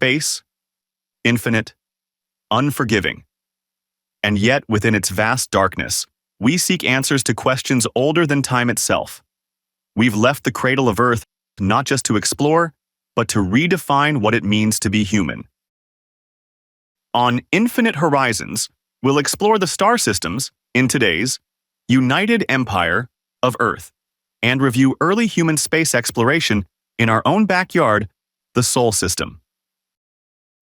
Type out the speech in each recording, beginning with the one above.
Space, infinite, unforgiving. And yet, within its vast darkness, we seek answers to questions older than time itself. We've left the cradle of Earth not just to explore, but to redefine what it means to be human. On Infinite Horizons, we'll explore the star systems in today's United Empire of Earth and review early human space exploration in our own backyard, the Sol system.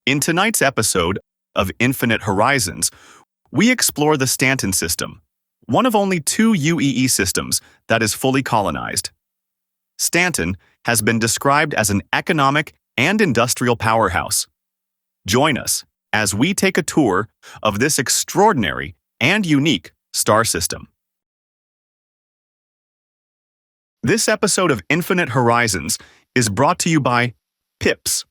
In tonight's episode of Infinite Horizons, we explore the Stanton system, one of only 2 UEE systems that is fully colonized. Stanton has been described as an economic and industrial powerhouse. Join us as we take a tour of this extraordinary and unique star system. This episode of Infinite Horizons is brought to you by PIPS.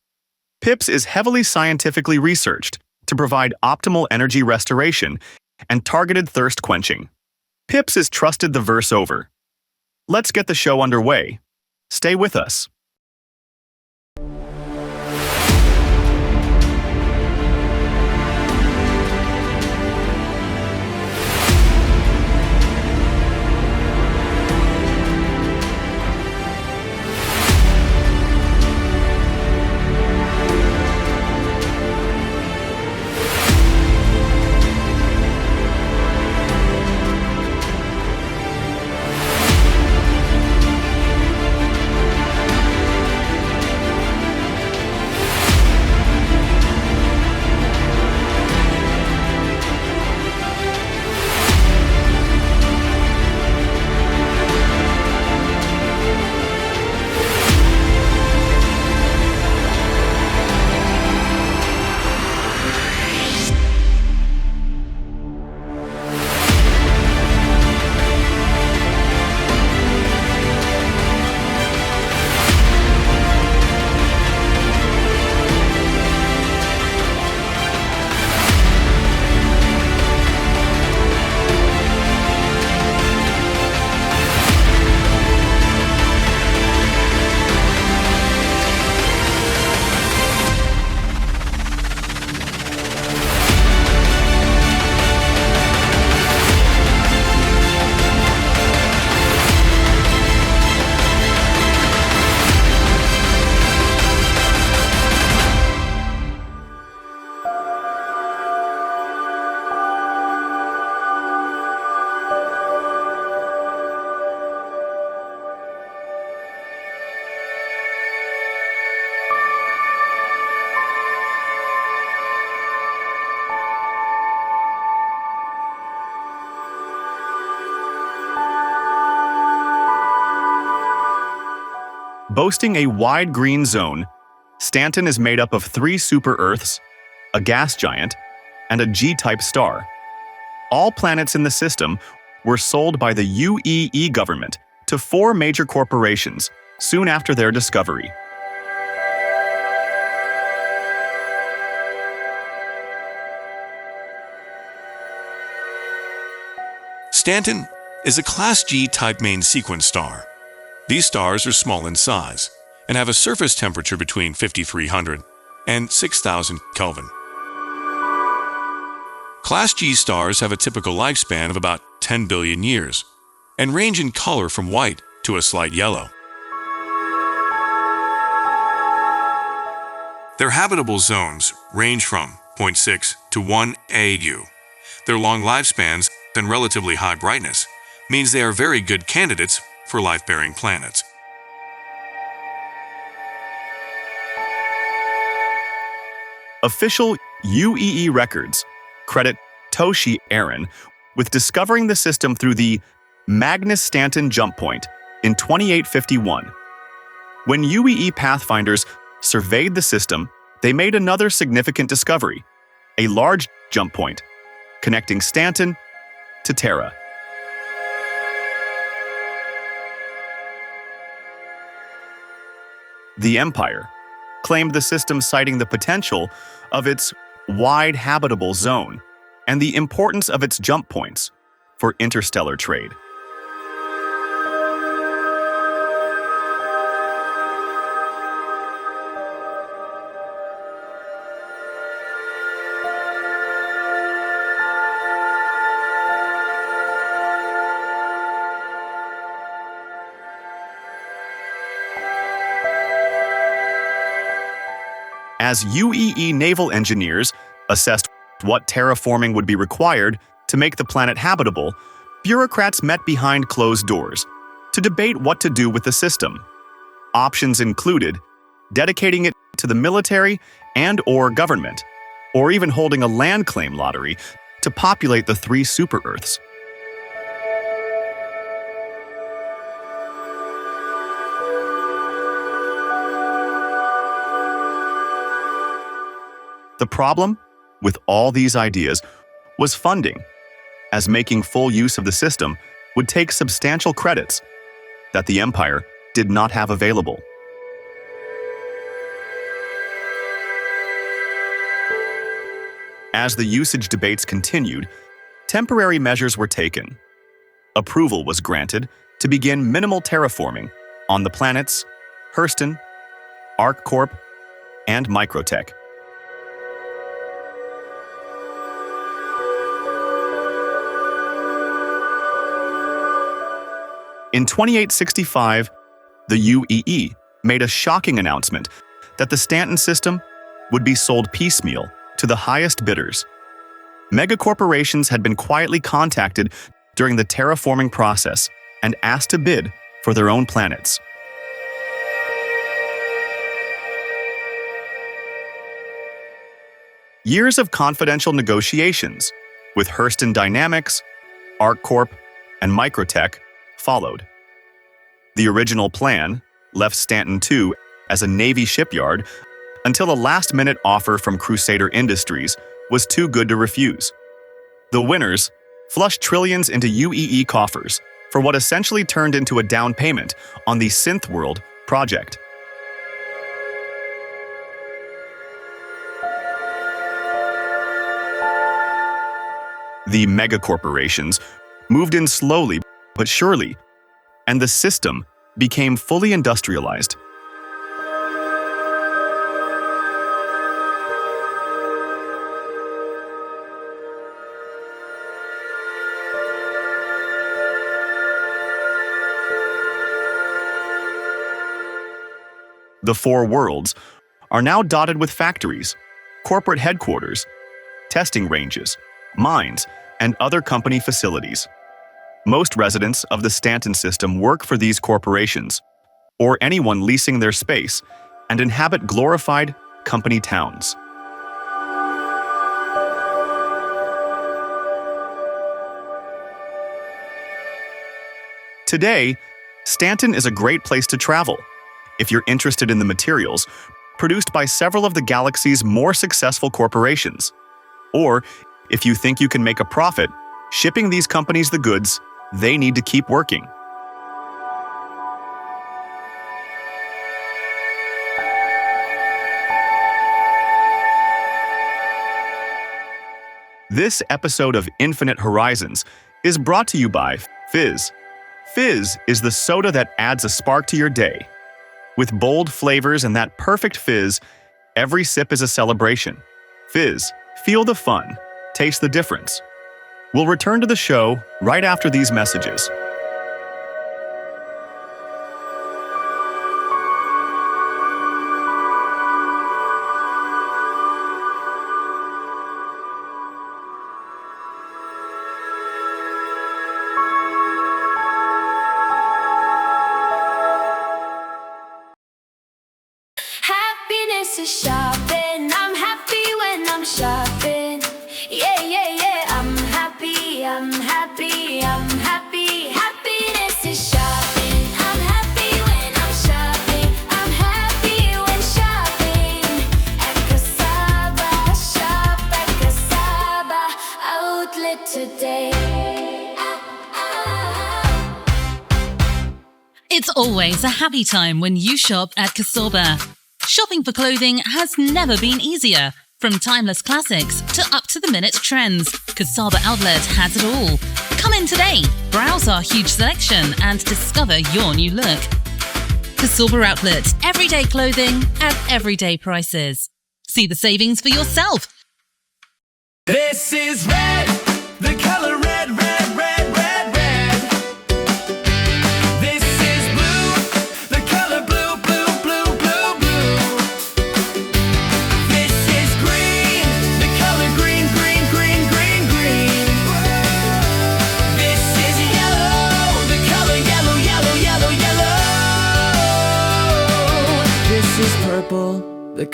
PIPS is heavily scientifically researched to provide optimal energy restoration and targeted thirst quenching. PIPS is trusted the verse over. Let's get the show underway. Stay with us. Boasting a wide green zone, Stanton is made up of 3 super-Earths, a gas giant, and a G-type star. All planets in the system were sold by the UEE government to 4 major corporations soon after their discovery. Stanton is a Class G-type main sequence star. These stars are small in size and have a surface temperature between 5,300 and 6,000 Kelvin. Class G stars have a typical lifespan of about 10 billion years and range in color from white to a slight yellow. Their habitable zones range from 0.6 to 1 AU. Their long lifespans and relatively high brightness means they are very good candidates for life-bearing planets. Official UEE records credit Toshi Aaron with discovering the system through the Magnus-Stanton jump point in 2851. When UEE pathfinders surveyed the system, they made another significant discovery, a large jump point connecting Stanton to TERRA. The Empire claimed the system, citing the potential of its wide habitable zone and the importance of its jump points for interstellar trade. As UEE naval engineers assessed what terraforming would be required to make the planet habitable, bureaucrats met behind closed doors to debate what to do with the system. Options included dedicating it to the military and/or government, or even holding a land claim lottery to populate the 3 super-Earths. The problem with all these ideas was funding, as making full use of the system would take substantial credits that the Empire did not have available. As the usage debates continued, temporary measures were taken. Approval was granted to begin minimal terraforming on the planets Hurston, ArcCorp, and Microtech. In 2865, the UEE made a shocking announcement that the Stanton system would be sold piecemeal to the highest bidders. Megacorporations had been quietly contacted during the terraforming process and asked to bid for their own planets. Years of confidential negotiations with Hurston Dynamics, ArcCorp, and Microtech followed. The original plan left Stanton 2 as a Navy shipyard until a last-minute offer from Crusader Industries was too good to refuse. The winners flushed trillions into UEE coffers for what essentially turned into a down payment on the Synth World project. The megacorporations moved in slowly but surely, and the system became fully industrialized. The 4 worlds are now dotted with factories, corporate headquarters, testing ranges, mines, and other company facilities. Most residents of the Stanton system work for these corporations, or anyone leasing their space, and inhabit glorified company towns. Today, Stanton is a great place to travel if you're interested in the materials produced by several of the galaxy's more successful corporations, or if you think you can make a profit shipping these companies the goods they need to keep working. This episode of Infinite Horizons is brought to you by Fizz. Fizz is the soda that adds a spark to your day. With bold flavors and that perfect fizz, every sip is a celebration. Fizz, feel the fun, taste the difference. We'll return to the show right after these messages. Happiness is shopping. I'm happy when I'm shopping. Yeah, yeah, yeah. I'm happy, I'm happy, I'm happy. Happiness is shopping. I'm happy when I'm shopping. I'm happy when shopping. At Casaba, shop at Casaba outlet today. It's always a happy time when you shop at Casaba. Shopping for clothing has never been easier. From timeless classics to up-to-the-minute trends, Casaba Outlet has it all. Come in today, browse our huge selection and discover your new look. Casaba Outlet, everyday clothing at everyday prices. See the savings for yourself. This is red, the color red, red, red, red, red. This is blue, the color blue, blue, blue, blue, blue.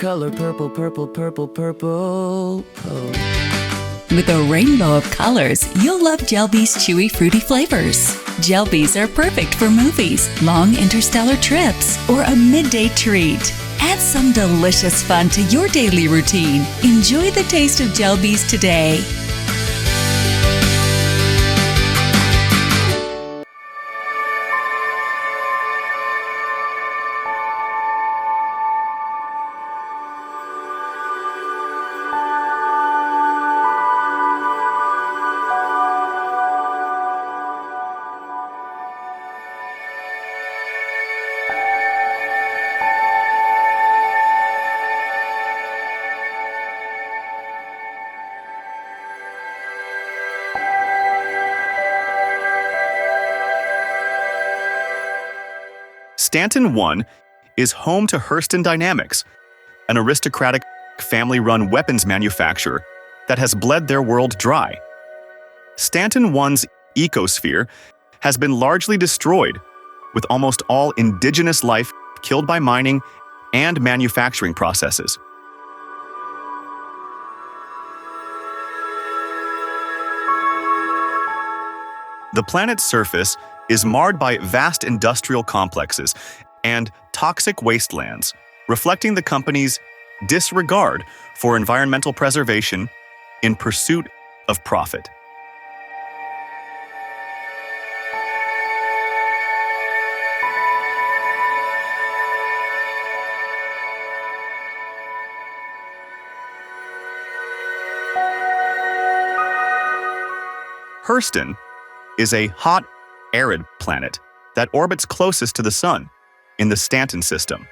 color purple, purple, purple, purple. Oh. With a rainbow of colors, you'll love Gelby's chewy, fruity flavors. Gelby's are perfect for movies, long interstellar trips, or a midday treat. Add some delicious fun to your daily routine. Enjoy the taste of Gelby's today. Stanton 1 is home to Hurston Dynamics, an aristocratic, family-run weapons manufacturer that has bled their world dry. Stanton 1's ecosphere has been largely destroyed, with almost all indigenous life killed by mining and manufacturing processes. The planet's surface is marred by vast industrial complexes and toxic wastelands, reflecting the company's disregard for environmental preservation in pursuit of profit. Hurston is a hot, arid planet that orbits closest to the Sun in the Stanton system.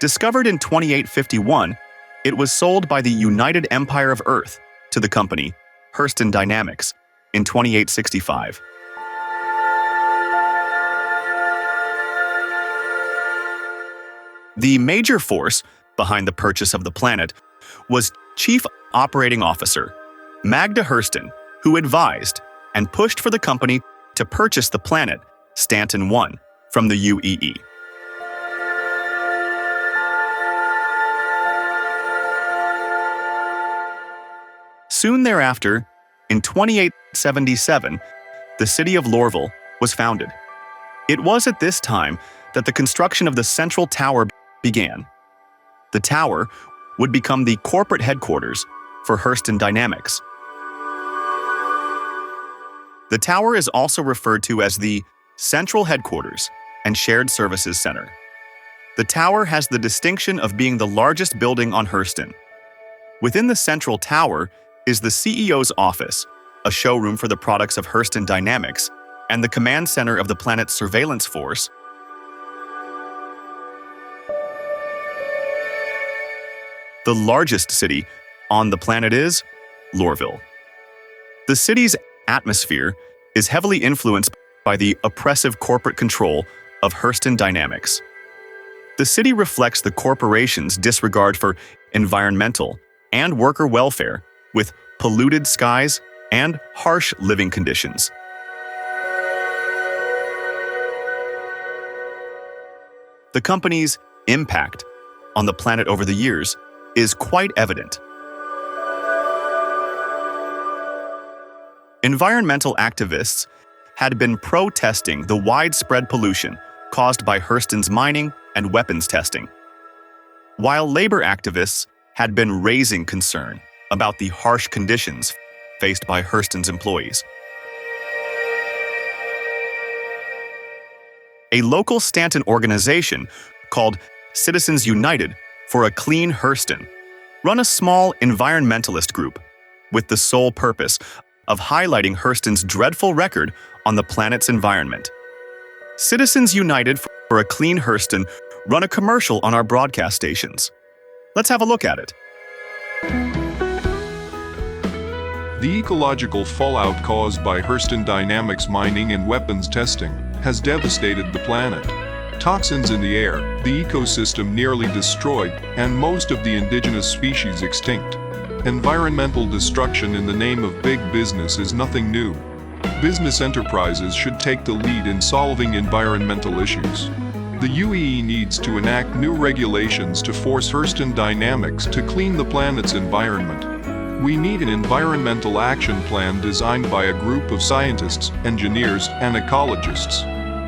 Discovered in 2851, it was sold by the United Empire of Earth to the company Hurston Dynamics in 2865. The major force behind the purchase of the planet was Chief Operating Officer Magda Hurston, who advised and pushed for the company to purchase the planet Stanton 1 from the UEE. Soon thereafter, in 2877, the city of Lorville was founded. It was at this time that the construction of the central tower began. The tower would become the corporate headquarters for Hurston Dynamics. The tower is also referred to as the Central Headquarters and Shared Services Center. The tower has the distinction of being the largest building on Hurston. Within the central tower is the CEO's office, a showroom for the products of Hurston Dynamics, and the command center of the planet's surveillance force. The largest city on the planet is Lorville. The city's atmosphere is heavily influenced by the oppressive corporate control of Hurston Dynamics. The city reflects the corporation's disregard for environmental and worker welfare, with polluted skies and harsh living conditions. The company's impact on the planet over the years is quite evident. Environmental activists had been protesting the widespread pollution caused by Hurston's mining and weapons testing, while labor activists had been raising concern about the harsh conditions faced by Hurston's employees. A local Stanton organization called Citizens United for a Clean Hurston run a small environmentalist group with the sole purpose of highlighting Hurston's dreadful record on the planet's environment. Citizens United for a Clean Hurston run a commercial on our broadcast stations. Let's have a look at it. The ecological fallout caused by Hurston Dynamics mining and weapons testing has devastated the planet. Toxins in the air, the ecosystem nearly destroyed, and most of the indigenous species extinct. Environmental destruction in the name of big business is nothing new. Business enterprises should take the lead in solving environmental issues. The UEE needs to enact new regulations to force Hurston Dynamics to clean the planet's environment. We need an environmental action plan designed by a group of scientists, engineers, and ecologists.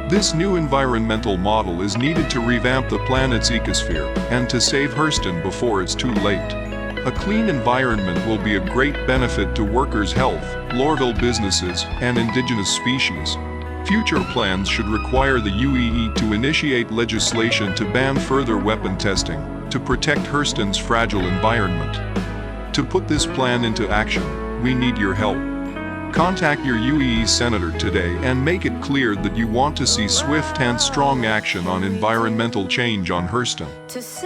This new environmental model is needed to revamp the planet's ecosphere and to save Hurston before it's too late. A clean environment will be a great benefit to workers' health, Lorville businesses, and indigenous species. Future plans should require the UEE to initiate legislation to ban further weapon testing to protect Hurston's fragile environment. To put this plan into action, we need your help. Contact your UEE senator today and make it clear that you want to see swift and strong action on environmental change on Hurston.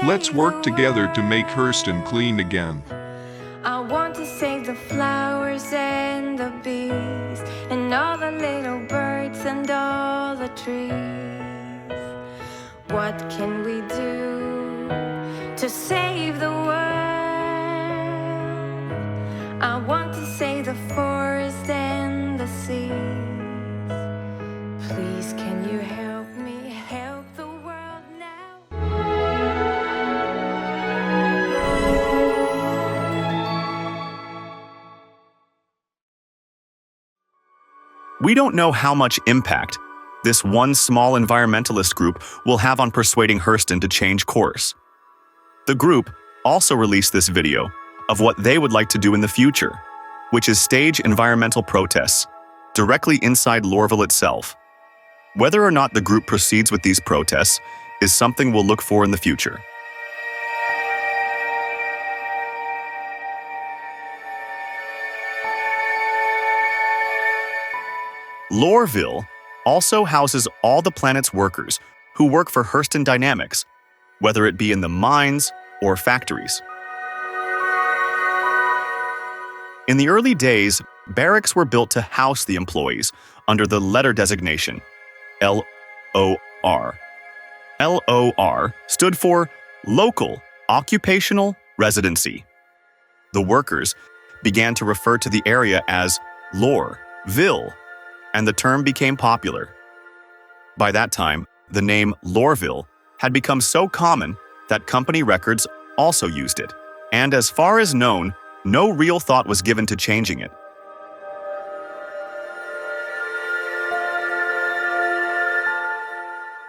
Let's work together to make Hurston clean again. I want to save the flowers and the bees and all the little birds and all the trees. What can we do to save the world? I want to save the forest and the seas. Please, can you help me help the world now? We don't know how much impact this one small environmentalist group will have on persuading Hurston to change course. The group also released this video of what they would like to do in the future, which is stage environmental protests directly inside Lorville itself. Whether or not the group proceeds with these protests is something we'll look for in the future. Lorville also houses all the planet's workers who work for Hurston Dynamics, whether it be in the mines or factories. In the early days, barracks were built to house the employees under the letter designation LOR. LOR stood for Local Occupational Residency. The workers began to refer to the area as Lorville, and the term became popular. By that time, the name Lorville had become so common that company records also used it, and as far as known, no real thought was given to changing it.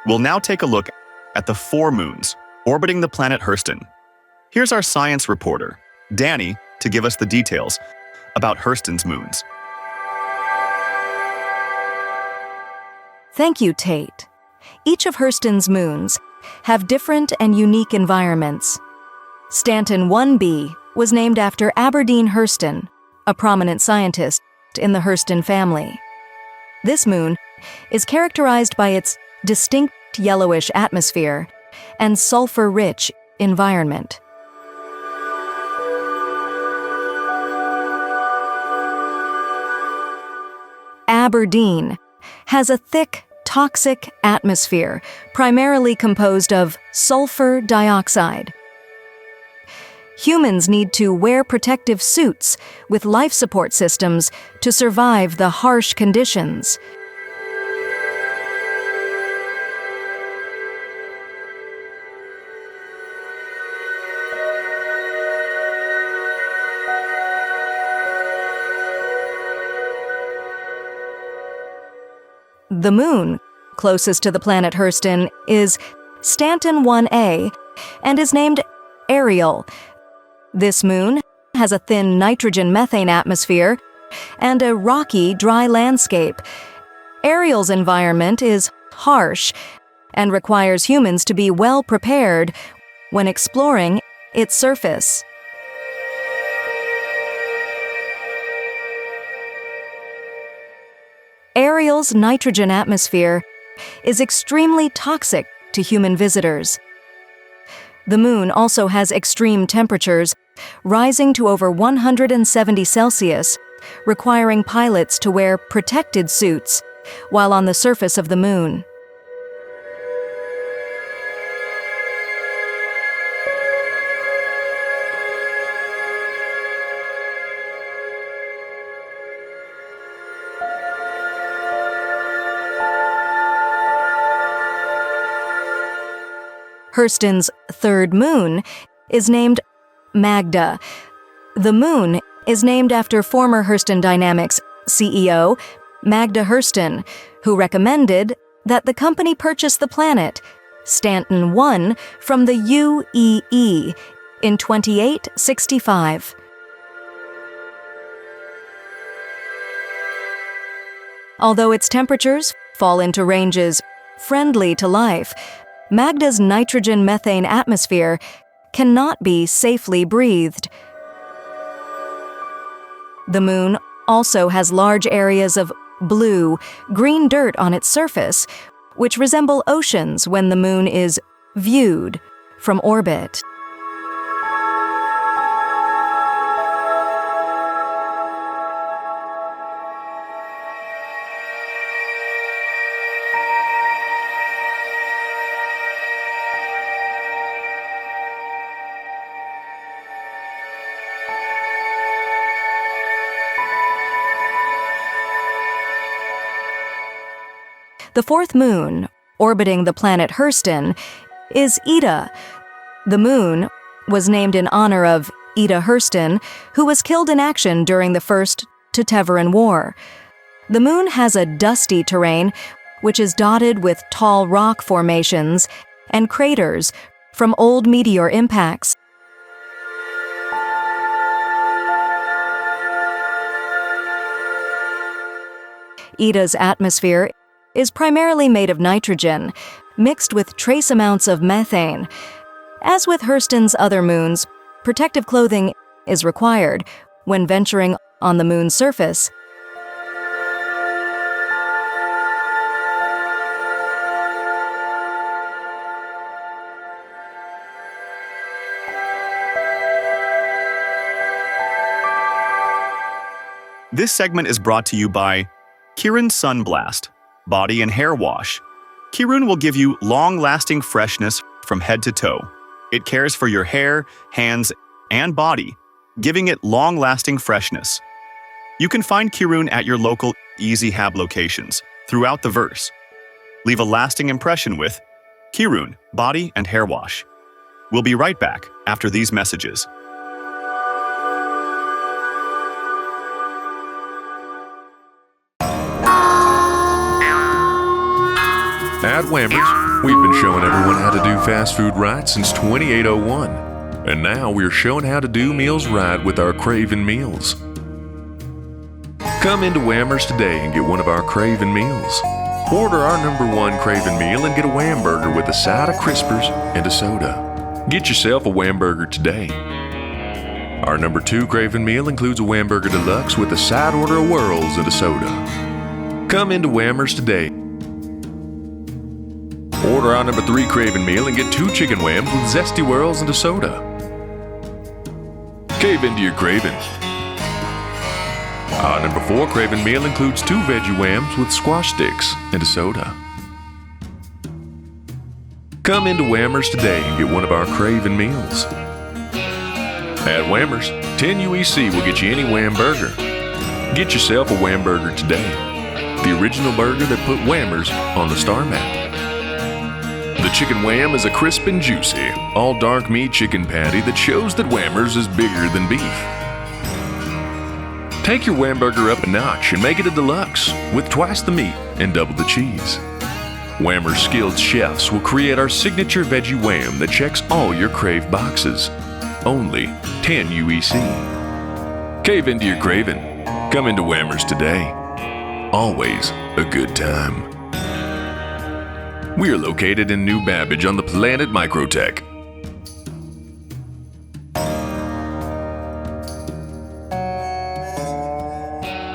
We'll now take a look at the 4 moons orbiting the planet Hurston. Here's our science reporter, Danny, to give us the details about Hurston's moons. Thank you, Tate. Each of Hurston's moons have different and unique environments. Stanton 1b was named after Aberdeen Hurston, a prominent scientist in the Hurston family. This moon is characterized by its distinct yellowish atmosphere and sulfur-rich environment. Aberdeen has a thick, toxic atmosphere, primarily composed of sulfur dioxide. Humans need to wear protective suits with life support systems to survive the harsh conditions. The moon closest to the planet Hurston is Stanton 1a and is named Ariel. This moon has a thin nitrogen-methane atmosphere and a rocky, dry landscape. Ariel's environment is harsh and requires humans to be well prepared when exploring its surface. Ariel's nitrogen atmosphere is extremely toxic to human visitors. The moon also has extreme temperatures, rising to over 170 Celsius, requiring pilots to wear protected suits while on the surface of the moon. Hurston's third moon is named Magda. The moon is named after former Hurston Dynamics CEO Magda Hurston, who recommended that the company purchase the planet, Stanton 1, from the UEE in 2865. Although its temperatures fall into ranges friendly to life, Magda's nitrogen-methane atmosphere cannot be safely breathed. The moon also has large areas of blue, green dirt on its surface, which resemble oceans when the moon is viewed from orbit. The fourth moon, orbiting the planet Hurston, is Ida. The moon was named in honor of Ida Hurston, who was killed in action during the First Teteveran War. The moon has a dusty terrain, which is dotted with tall rock formations and craters from old meteor impacts. Ida's atmosphere is primarily made of nitrogen, mixed with trace amounts of methane. As with Hurston's other moons, protective clothing is required when venturing on the moon's surface. This segment is brought to you by Kirin Sunblast Body and Hair Wash. Kirin will give you long-lasting freshness from head to toe. It cares for your hair, hands, and body, giving it long-lasting freshness. You can find Kirin at your local Easy Hab locations throughout the verse. Leave a lasting impression with Kirin Body and Hair Wash. We'll be right back after these messages. At Whammers, we've been showing everyone how to do fast food right since 2801. And now we're showing how to do meals right with our Craven Meals. Come into Whammers today and get one of our Craven Meals. Order our #1 Craven Meal and get a Wham Burger with a side of Crispers and a soda. Get yourself a Wham Burger today. Our #2 Craven Meal includes a Wham Burger Deluxe with a side order of Whirls and a soda. Come into Whammers today. Order our #3 Craven Meal and get 2 chicken whams with zesty whirls and a soda. Cave into your craving. Our #4 Craven Meal includes 2 veggie whams with squash sticks and a soda. Come into Whammers today and get one of our Craven Meals. At Whammers, 10 UEC will get you any Wham Burger. Get yourself a Wham Burger today. The original burger that put Whammers on the star map. The chicken wham is a crisp and juicy, all dark meat chicken patty that shows that Whammers is bigger than beef. Take your Wham Burger up a notch and make it a deluxe with twice the meat and double the cheese. Whammers skilled chefs will create our signature veggie wham that checks all your crave boxes. Only 10 UEC. Cave into your craving. Come into Whammers today. Always a good time. We are located in New Babbage on the planet Microtech.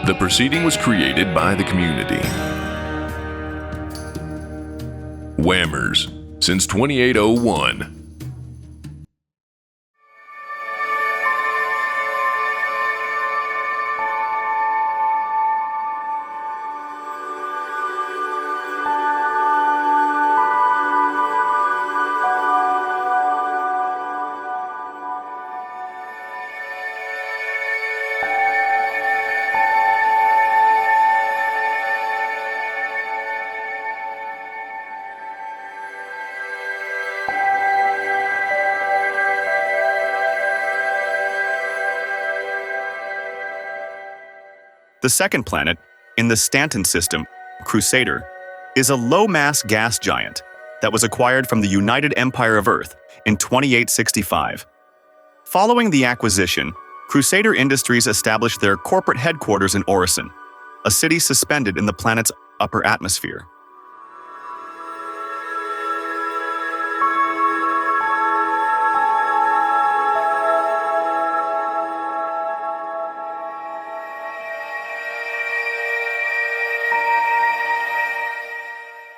The proceeding was created by the community. Whammers, since 2801. The second planet in the Stanton system, Crusader, is a low-mass gas giant that was acquired from the United Empire of Earth in 2865. Following the acquisition, Crusader Industries established their corporate headquarters in Orison, a city suspended in the planet's upper atmosphere.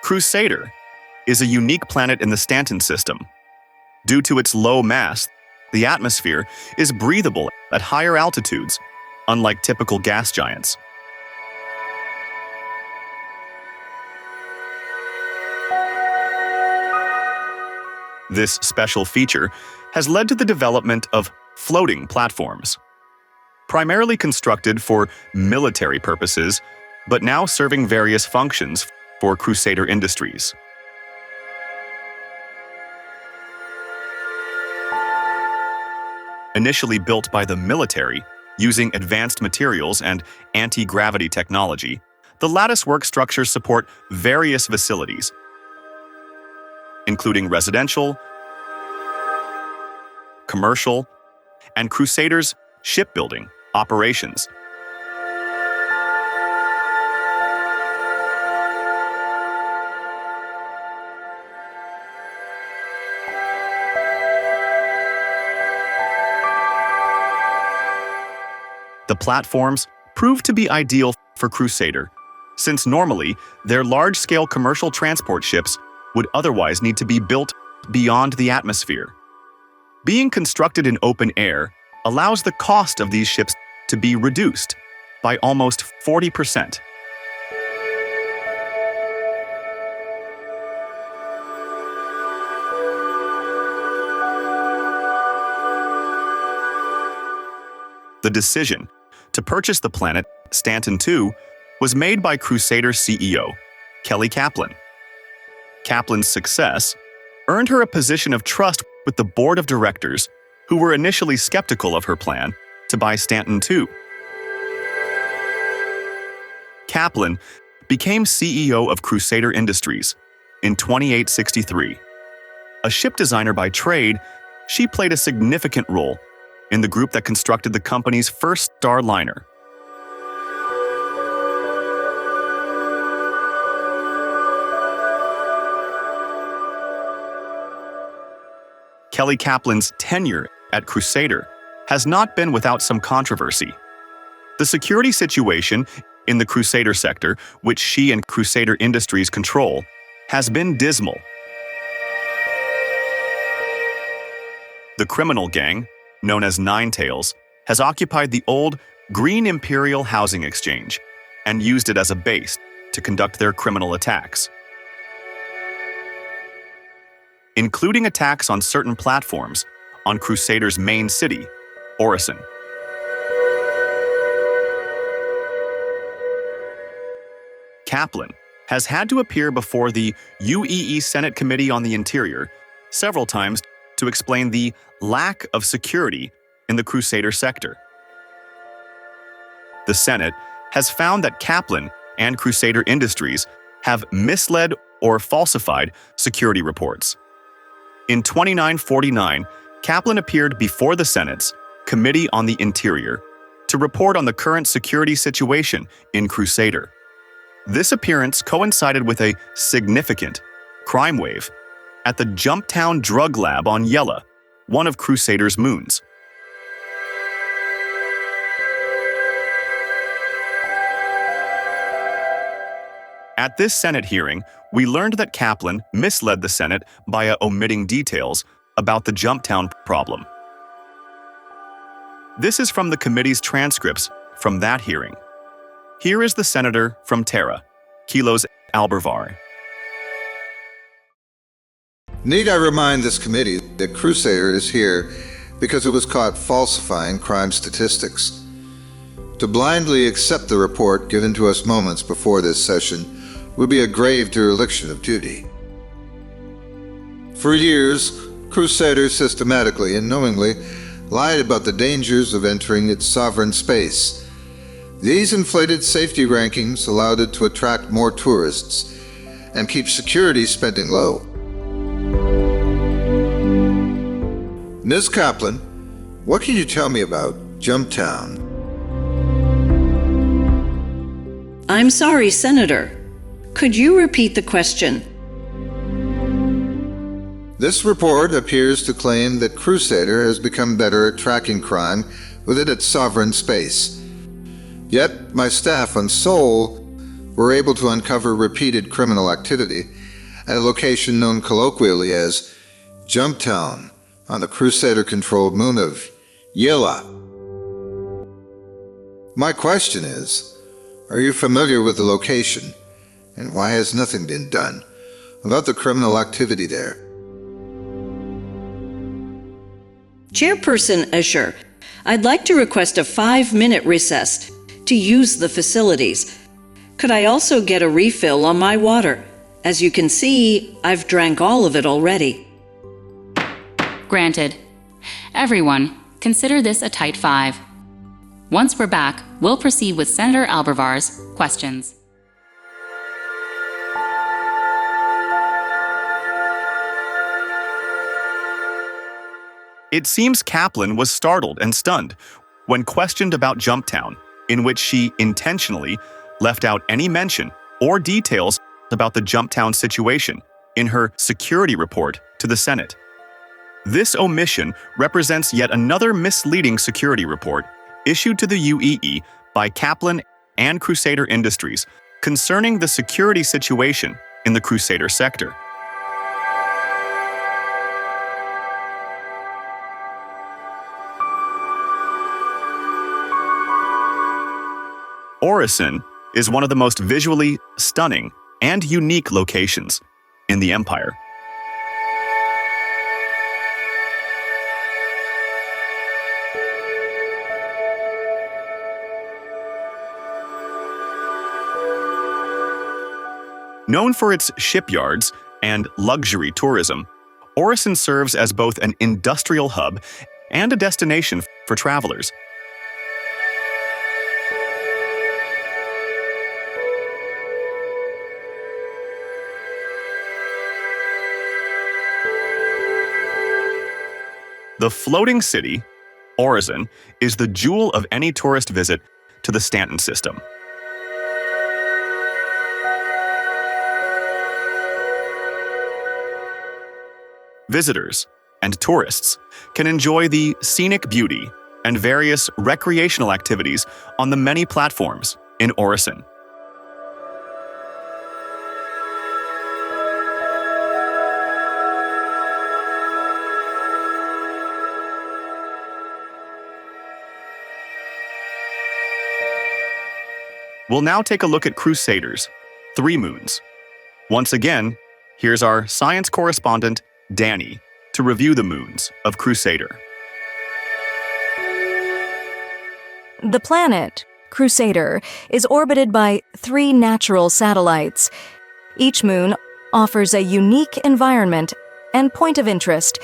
Crusader is a unique planet in the Stanton system. Due to its low mass, the atmosphere is breathable at higher altitudes, unlike typical gas giants. This special feature has led to the development of floating platforms, primarily constructed for military purposes, but now serving various functions for Crusader Industries. Initially built by the military, using advanced materials and anti-gravity technology, the latticework structures support various facilities, including residential, commercial, and Crusader's shipbuilding operations. The platforms proved to be ideal for Crusader, since normally their large-scale commercial transport ships would otherwise need to be built beyond the atmosphere. Being constructed in open air allows the cost of these ships to be reduced by almost 40%. The decision to purchase the planet Stanton II was made by Crusader CEO Kelly Kaplan. Kaplan's success earned her a position of trust with the board of directors, who were initially skeptical of her plan to buy Stanton II. Kaplan became CEO of Crusader Industries in 2863. A ship designer by trade, she played a significant role in the group that constructed the company's first starliner. Kelly Kaplan's tenure at Crusader has not been without some controversy. The security situation in the Crusader sector, which she and Crusader Industries control, has been dismal. The criminal gang, known as Nine Tails, has occupied the old Green Imperial Housing Exchange and used it as a base to conduct their criminal attacks, including attacks on certain platforms on Crusader's main city, Orison. Kaplan has had to appear before the UEE Senate Committee on the Interior several times to explain the lack of security in the Crusader sector. The Senate has found that Kaplan and Crusader Industries have misled or falsified security reports. In 2949, Kaplan appeared before the Senate's Committee on the Interior to report on the current security situation in Crusader. This appearance coincided with a significant crime wave at the Jumptown Drug Lab on Yella, one of Crusader's moons. At this Senate hearing, we learned that Kaplan misled the Senate by omitting details about the Jumptown problem. This is from the committee's transcripts from that hearing. Here is the senator from TERRA, Kilos Albervar. Need I remind this committee that Crusader is here because it was caught falsifying crime statistics. To blindly accept the report given to us moments before this session would be a grave dereliction of duty. For years, Crusader systematically and knowingly lied about the dangers of entering its sovereign space. These inflated safety rankings allowed it to attract more tourists and keep security spending low. Ms. Kaplan, what can you tell me about Jumptown? I'm sorry, Senator. Could you repeat the question? This report appears to claim that Crusader has become better at tracking crime within its sovereign space. Yet, my staff on Seoul were able to uncover repeated criminal activity at a location known colloquially as Jumptown on the Crusader-controlled moon of Yela. My question is, are you familiar with the location, and why has nothing been done about the criminal activity there? Chairperson Escher, I'd like to request a 5-minute recess to use the facilities. Could I also get a refill on my water? As you can see, I've drank all of it already. Granted. Everyone, consider this a tight 5. Once we're back, we'll proceed with Senator Albervar's questions. It seems Kaplan was startled and stunned when questioned about Jumptown, in which she intentionally left out any mention or details about the Jumptown situation in her security report to the Senate. This omission represents yet another misleading security report issued to the UEE by Kaplan and Crusader Industries concerning the security situation in the Crusader sector. Orison is one of the most visually stunning and unique locations in the empire. Known for its shipyards and luxury tourism, Orison serves as both an industrial hub and a destination for travelers. The floating city, Orison, is the jewel of any tourist visit to the Stanton system. Visitors and tourists can enjoy the scenic beauty and various recreational activities on the many platforms in Orison. We'll now take a look at Crusader's 3 moons. Once again, here's our science correspondent, Danny, to review the moons of Crusader. The planet, Crusader, is orbited by 3 natural satellites. Each moon offers a unique environment and point of interest.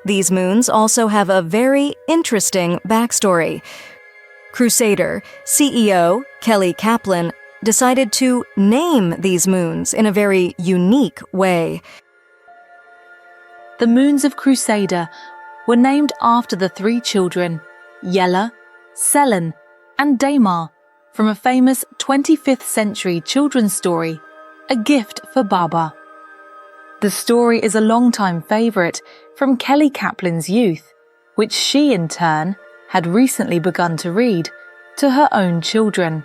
These moons also have a very interesting backstory. Crusader CEO Kelly Kaplan decided to name these moons in a very unique way. The moons of Crusader were named after the 3 children, Yella, Selen, and Damar, from a famous 25th century children's story, A Gift for Baba. The story is a long-time favourite from Kelly Kaplan's youth, which she in turn had recently begun to read to her own children.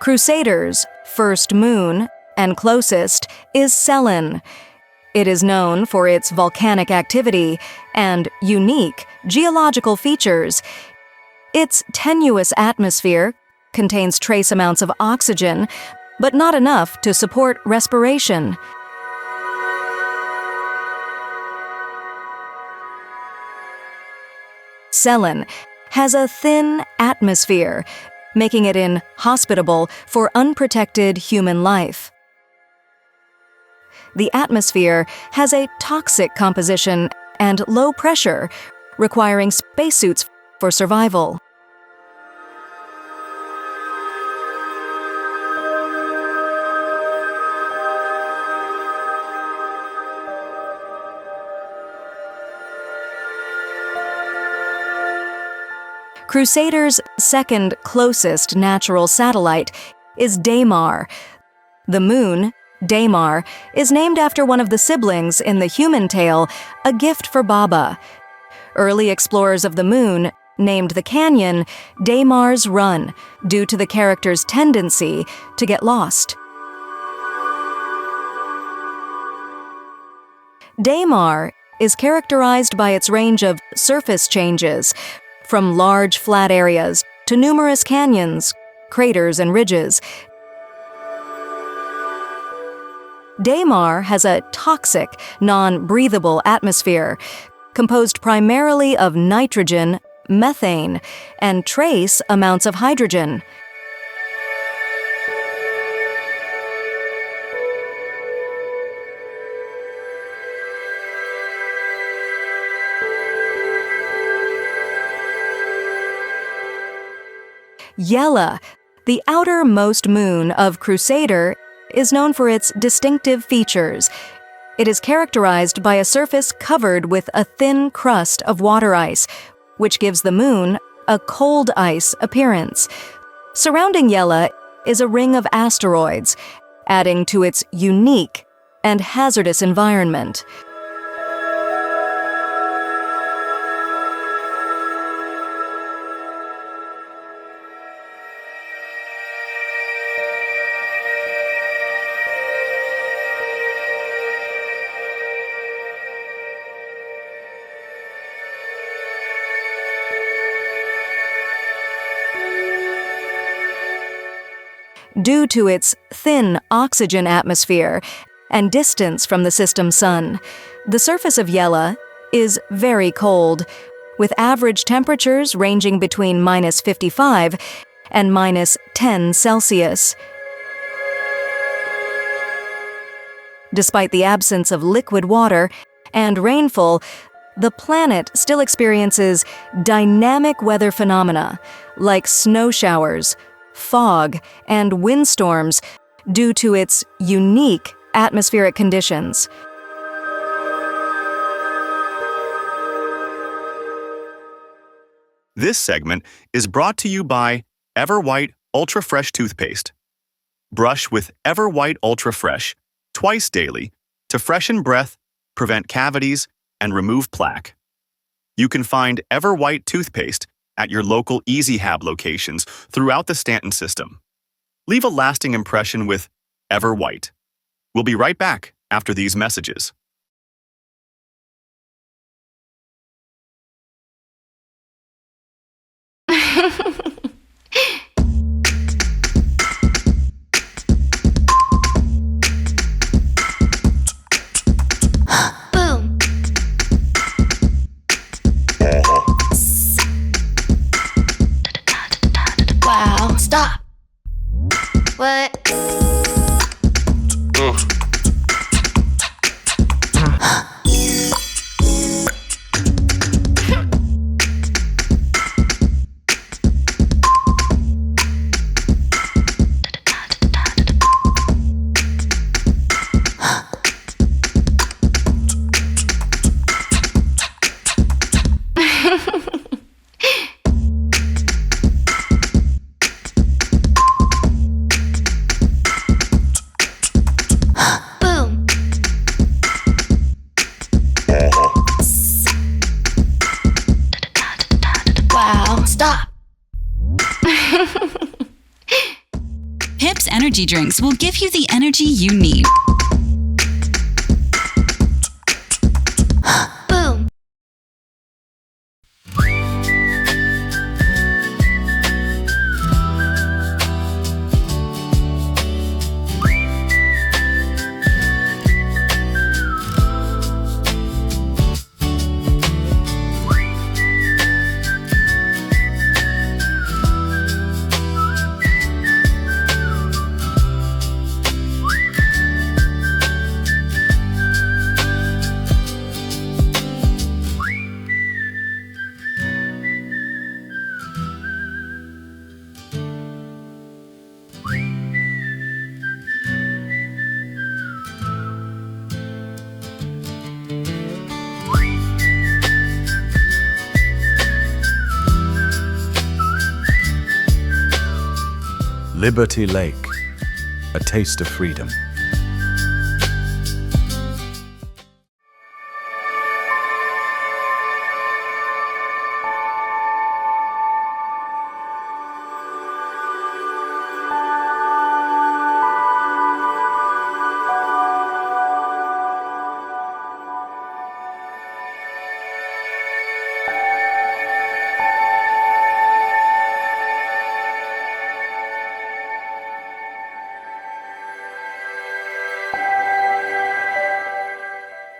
Crusader's first moon and closest is Selen. It is known for its volcanic activity and unique geological features. Its tenuous atmosphere contains trace amounts of oxygen, but not enough to support respiration. Selen has a thin atmosphere, making it inhospitable for unprotected human life. the atmosphere has a toxic composition and low pressure, requiring spacesuits for survival. Crusader's second closest natural satellite is Daymar. The moon, Daymar, is named after one of the siblings in the human tale, A Gift for Baba. Early explorers of the moon named the canyon Daymar's Run due to the character's tendency to get lost. Daymar is characterized by its range of surface changes, from large flat areas to numerous canyons, craters, and ridges. Daymar has a toxic, non-breathable atmosphere, composed primarily of nitrogen, methane, and trace amounts of hydrogen. Yella, the outermost moon of Crusader, is known for its distinctive features. It is characterized by a surface covered with a thin crust of water ice, which gives the moon a cold ice appearance. Surrounding Yella is a ring of asteroids, adding to its unique and hazardous environment. Due to its thin oxygen atmosphere and distance from the system's sun, the surface of Yella is very cold, with average temperatures ranging between -55 and -10 Celsius. Despite the absence of liquid water and rainfall, the planet still experiences dynamic weather phenomena like snow showers, fog, and windstorms due to its unique atmospheric conditions. This segment is brought to you by Everwhite Ultra Fresh Toothpaste. Brush with Everwhite Ultra Fresh twice daily to freshen breath, prevent cavities, and remove plaque. You can find Everwhite toothpaste at your local EasyHab locations throughout the Stanton system. Leave a lasting impression with Everwhite. We'll be right back after these messages. Boom. Wow. Stop. What? Pips energy drinks will give you the energy you need. Boom. Liberty Lake, a taste of freedom.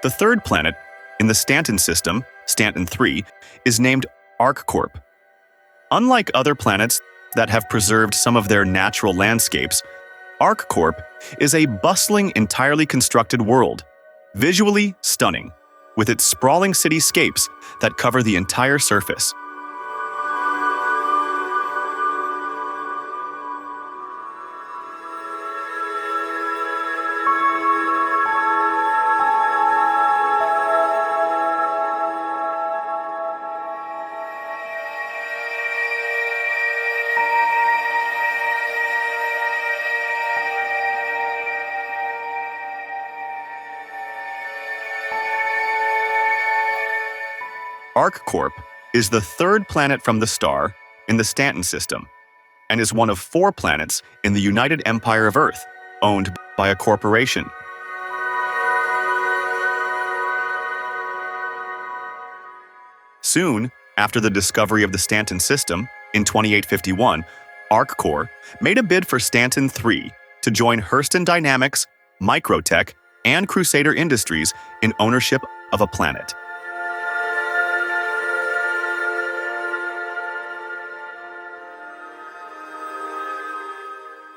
The third planet in the Stanton system, Stanton 3, is named ArcCorp. Unlike other planets that have preserved some of their natural landscapes, ArcCorp is a bustling, entirely constructed world, visually stunning, with its sprawling cityscapes that cover the entire surface. ArcCorp is the third planet from the star in the Stanton system and is one of 4 planets in the United Empire of Earth, owned by a corporation. Soon after the discovery of the Stanton system, in 2851, ArcCorp made a bid for Stanton 3 to join Hurston Dynamics, Microtech, and Crusader Industries in ownership of a planet.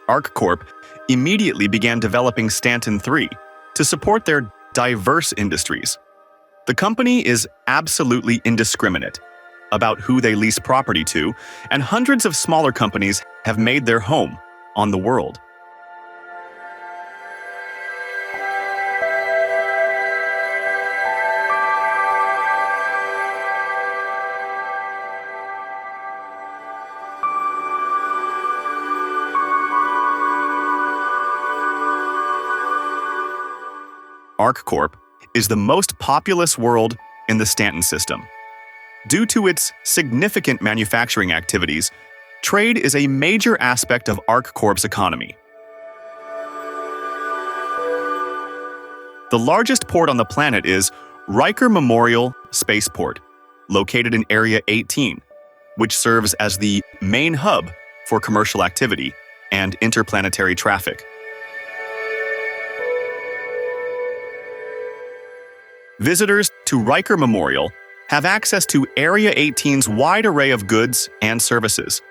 ArcCorp immediately began developing Stanton 3 to support their diverse industries. The company is absolutely indiscriminate about who they lease property to, and hundreds of smaller companies have made their home on the world. ArcCorp is the most populous world in the Stanton system. Due to its significant manufacturing activities, trade is a major aspect of ArcCorp's economy. The largest port on the planet is Riker Memorial Spaceport, located in Area 18, which serves as the main hub for commercial activity and interplanetary traffic. Visitors to Riker Memorial have access to Area 18's wide array of goods and services.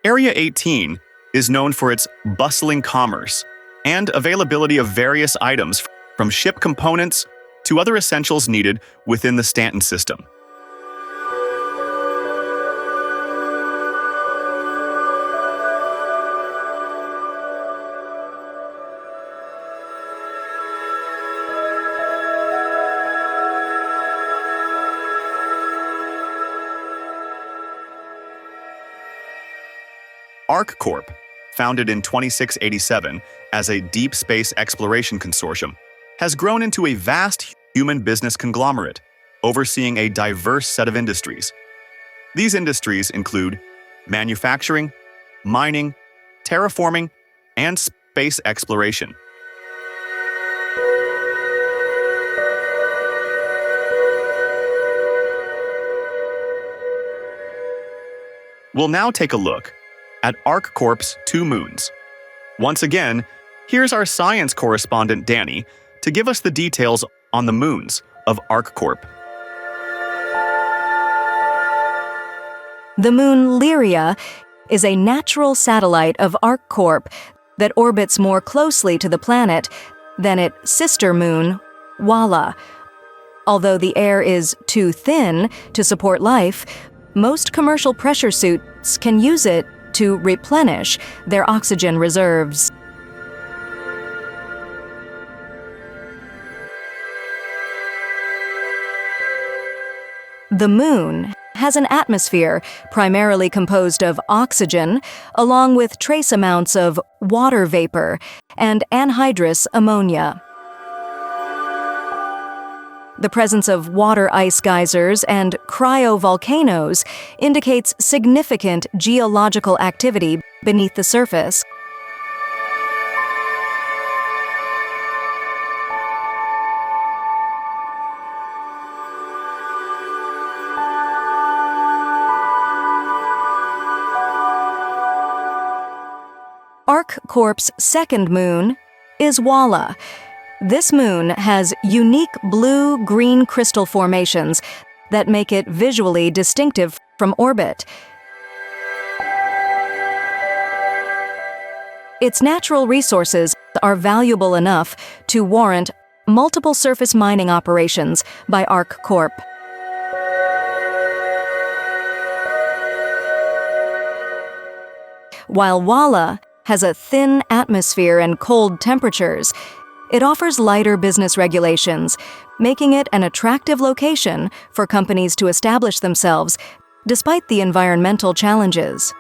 Area 18 is known for its bustling commerce and availability of various items from ship components to other essentials needed within the Stanton system. ArcCorp, founded in 2687 as a deep space exploration consortium, has grown into a vast human business conglomerate, overseeing a diverse set of industries. These industries include manufacturing, mining, terraforming, and space exploration. We'll now take a look at ArcCorp's 2 moons. Once again, here's our science correspondent Danny to give us the details on the moons of ArcCorp. The moon Lyria is a natural satellite of ArcCorp that orbits more closely to the planet than its sister moon, Walla. Although the air is too thin to support life, most commercial pressure suits can use it to replenish their oxygen reserves. The moon has an atmosphere primarily composed of oxygen, along with trace amounts of water vapor and anhydrous ammonia. The presence of water ice geysers and cryovolcanoes indicates significant geological activity beneath the surface. ArcCorp's second moon is Walla. This moon has unique blue-green crystal formations that make it visually distinctive from orbit. Its natural resources are valuable enough to warrant multiple surface mining operations by ArcCorp. While Walla has a thin atmosphere and cold temperatures, it offers lighter business regulations, making it an attractive location for companies to establish themselves despite the environmental challenges.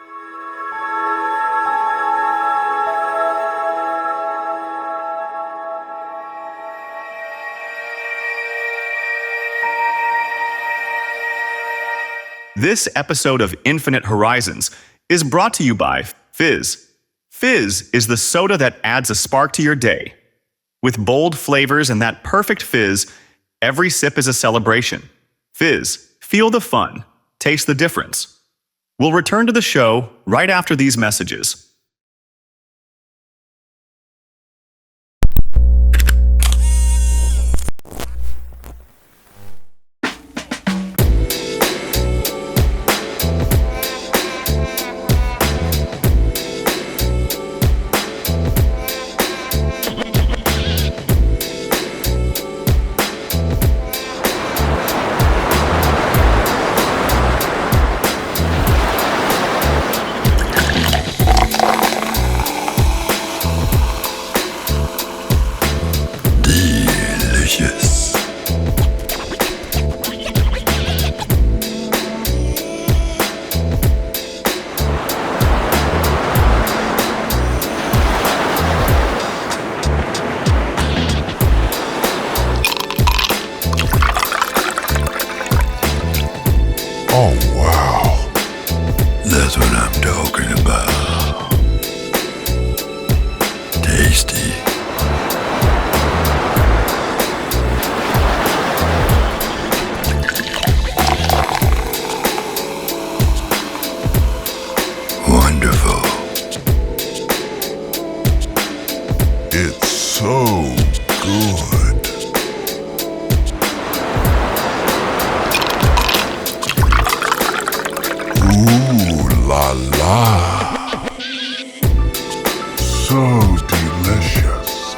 This episode of Infinite Horizons is brought to you by Fizz. Fizz is the soda that adds a spark to your day. With bold flavors and that perfect fizz, every sip is a celebration. Fizz, feel the fun, taste the difference. We'll return to the show right after these messages. Oh, wow. That's what I'm talking about. Tasty. Wonderful. It's so good. Ooh la la. So delicious.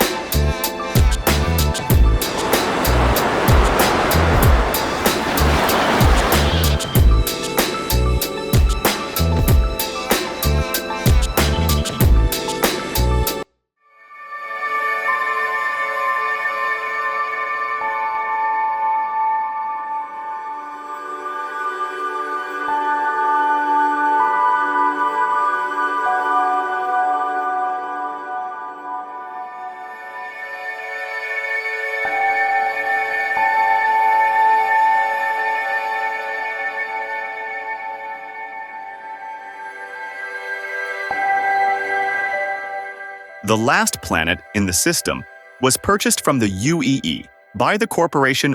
The last planet in the system was purchased from the UEE by the corporation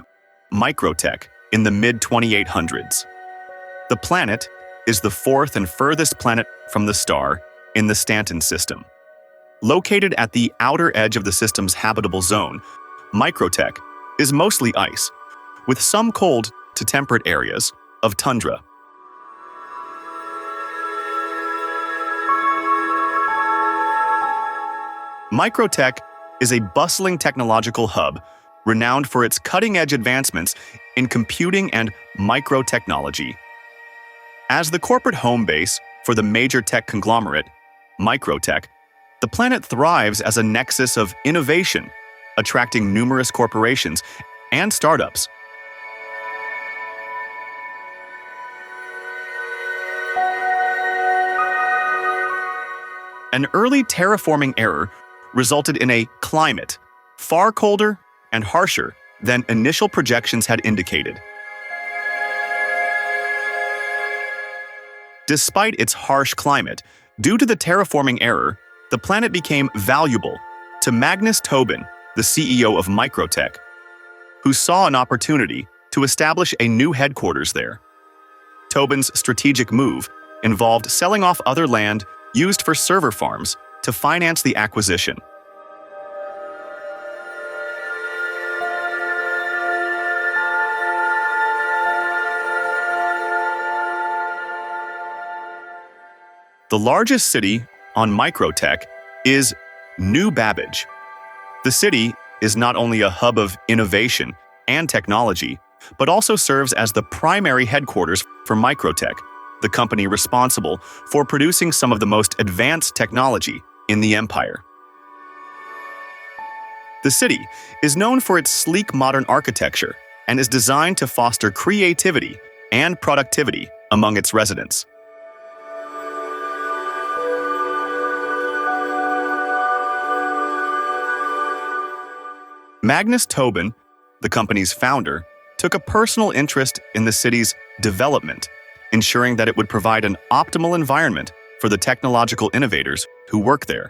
Microtech in the mid-2800s. The planet is the fourth and furthest planet from the star in the Stanton system. Located at the outer edge of the system's habitable zone, Microtech is mostly ice, with some cold to temperate areas of tundra. Microtech is a bustling technological hub renowned for its cutting-edge advancements in computing and microtechnology. As the corporate home base for the major tech conglomerate, Microtech, the planet thrives as a nexus of innovation, attracting numerous corporations and startups. An early terraforming error resulted in a climate far colder and harsher than initial projections had indicated. Despite its harsh climate, due to the terraforming error, the planet became valuable to Magnus Tobin, the CEO of Microtech, who saw an opportunity to establish a new headquarters there. Tobin's strategic move involved selling off other land used for server farms to finance the acquisition. The largest city on Microtech is New Babbage. The city is not only a hub of innovation and technology, but also serves as the primary headquarters for Microtech, the company responsible for producing some of the most advanced technology in the empire. The city is known for its sleek modern architecture and is designed to foster creativity and productivity among its residents. Magnus Tobin, the company's founder, took a personal interest in the city's development, ensuring that it would provide an optimal environment for the technological innovators who work there.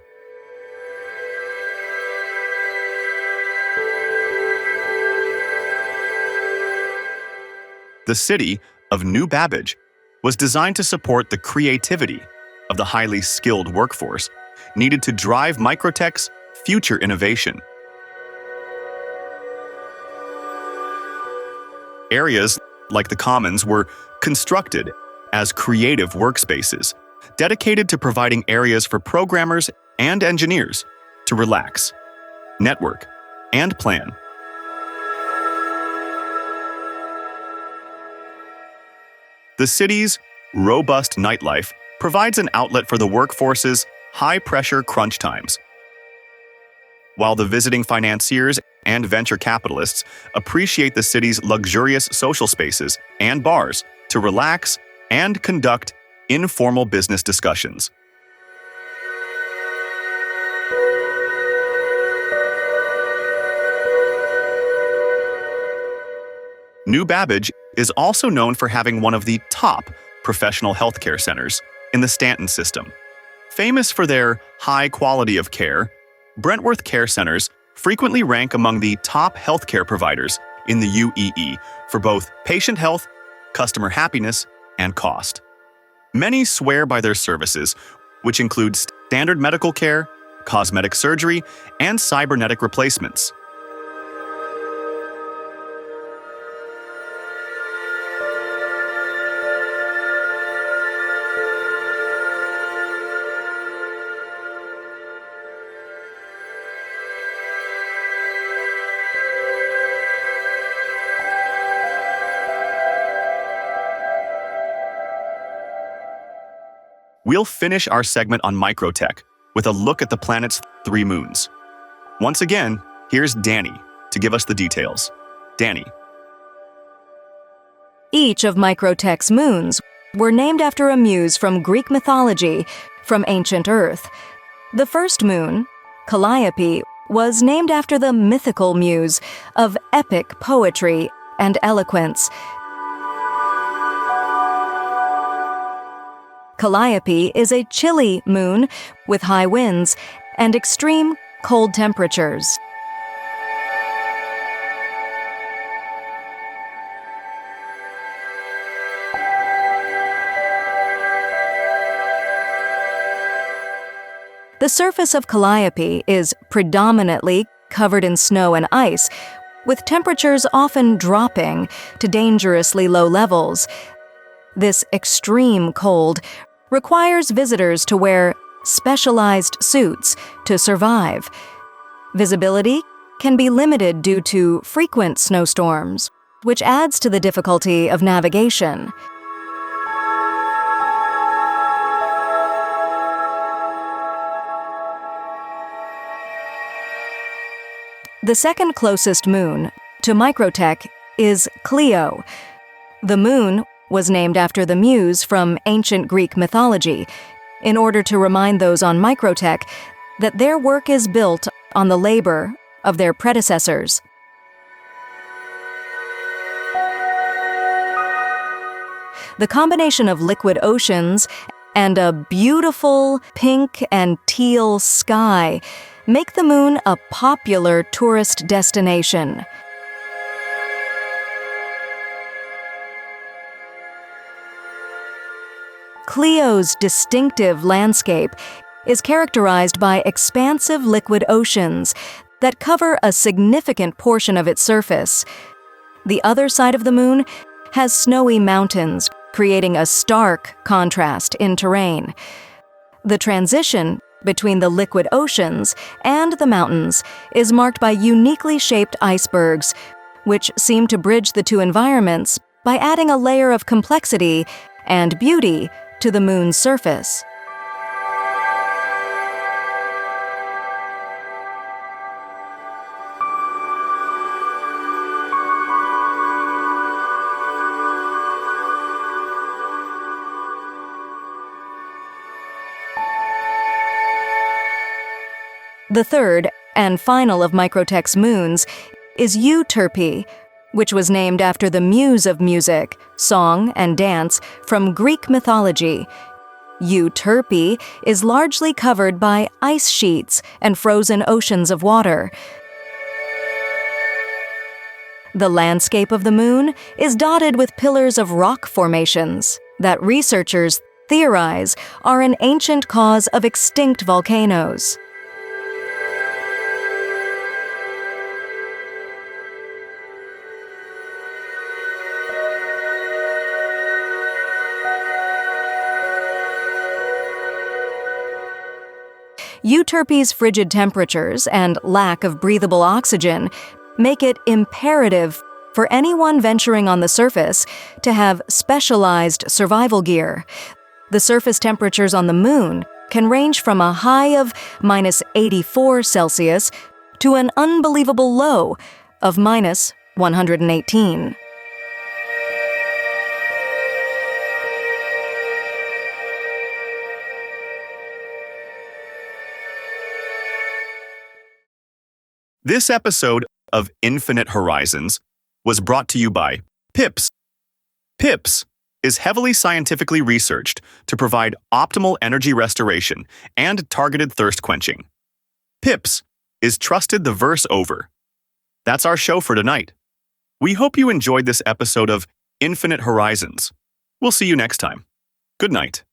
The city of New Babbage was designed to support the creativity of the highly skilled workforce needed to drive Microtech's future innovation. Areas like the Commons were constructed as creative workspaces, dedicated to providing areas for programmers and engineers to relax, network, and plan. The city's robust nightlife provides an outlet for the workforce's high-pressure crunch times. While the visiting financiers and venture capitalists appreciate the city's luxurious social spaces and bars to relax and conduct informal business discussions. New Babbage is also known for having one of the top professional healthcare centers in the Stanton system. Famous for their high quality of care, Brentworth Care Centers frequently rank among the top healthcare providers in the UEE for both patient health, customer happiness, and cost. Many swear by their services, which include standard medical care, cosmetic surgery, and cybernetic replacements. We'll finish our segment on Microtech with a look at the planet's 3 moons. Once again, here's Danny to give us the details. Danny. Each of Microtech's moons were named after a muse from Greek mythology from ancient Earth. The first moon, Calliope, was named after the mythical muse of epic poetry and eloquence. Calliope is a chilly moon with high winds and extreme cold temperatures. The surface of Calliope is predominantly covered in snow and ice, with temperatures often dropping to dangerously low levels. This extreme cold requires visitors to wear specialized suits to survive. Visibility can be limited due to frequent snowstorms, which adds to the difficulty of navigation. The second closest moon to Microtech is Clio. The moon was named after the muse from ancient Greek mythology. in order to remind those on Microtech that their work is built on the labor of their predecessors. The combination of liquid oceans and a beautiful pink and teal sky make the moon a popular tourist destination. Clio's distinctive landscape is characterized by expansive liquid oceans that cover a significant portion of its surface. The other side of the moon has snowy mountains, creating a stark contrast in terrain. The transition between the liquid oceans and the mountains is marked by uniquely shaped icebergs, which seem to bridge the two environments by adding a layer of complexity and beauty to the moon's surface. The third and final of Microtech's moons is Euterpe, which was named after the muse of music, song, and dance from Greek mythology. Euterpe is largely covered by ice sheets and frozen oceans of water. The landscape of the moon is dotted with pillars of rock formations that researchers theorize are an ancient cause of extinct volcanoes. Euterpe's frigid temperatures and lack of breathable oxygen make it imperative for anyone venturing on the surface to have specialized survival gear. The surface temperatures on the moon can range from a high of -84 Celsius to an unbelievable low of -118. This episode of Infinite Horizons was brought to you by PIPS. PIPS is heavily scientifically researched to provide optimal energy restoration and targeted thirst quenching. PIPS is trusted the verse over. That's our show for tonight. We hope you enjoyed this episode of Infinite Horizons. We'll see you next time. Good night.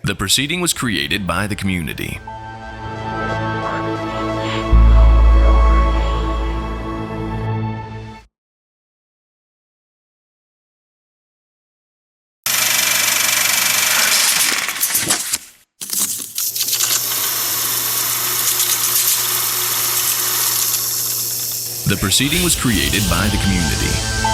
The proceeding was created by the community. The proceeding was created by the community.